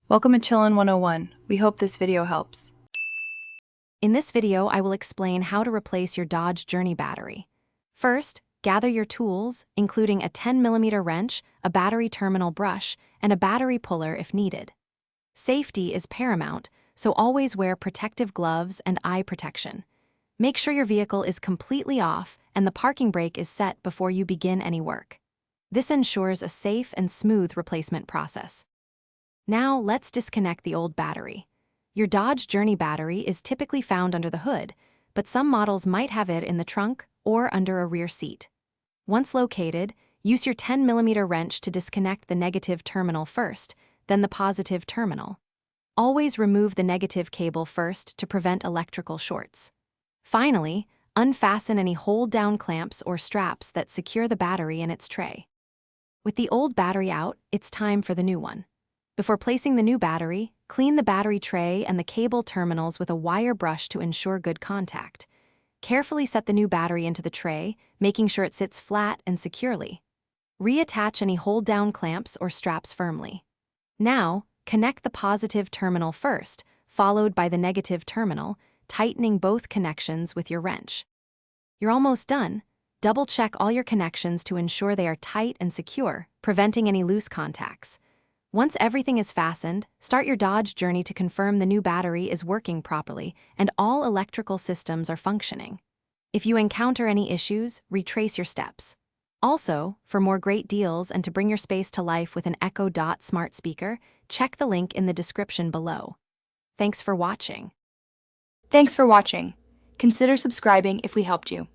Welcome to Chillin' 101. We hope this video helps. In this video, I will explain how to replace your Dodge Journey battery. First, gather your tools, including a 10mm wrench, a battery terminal brush, and a battery puller if needed. Safety is paramount, so always wear protective gloves and eye protection. Make sure your vehicle is completely off and the parking brake is set before you begin any work. This ensures a safe and smooth replacement process. Now, let's disconnect the old battery. Your Dodge Journey battery is typically found under the hood, but some models might have it in the trunk or under a rear seat. Once located, use your 10mm wrench to disconnect the negative terminal first, then the positive terminal. Always remove the negative cable first to prevent electrical shorts. Finally, unfasten any hold-down clamps or straps that secure the battery in its tray. With the old battery out, it's time for the new one. Before placing the new battery, clean the battery tray and the cable terminals with a wire brush to ensure good contact. Carefully set the new battery into the tray, making sure it sits flat and securely. Reattach any hold-down clamps or straps firmly. Now, connect the positive terminal first, followed by the negative terminal, tightening both connections with your wrench. You're almost done. Double-check all your connections to ensure they are tight and secure, preventing any loose contacts. Once everything is fastened, start your Dodge Journey to confirm the new battery is working properly and all electrical systems are functioning. If you encounter any issues, retrace your steps. Also, for more great deals and to bring your space to life with an Echo Dot smart speaker, check the link in the description below. Thanks for watching. Thanks for watching. Consider subscribing if we helped you.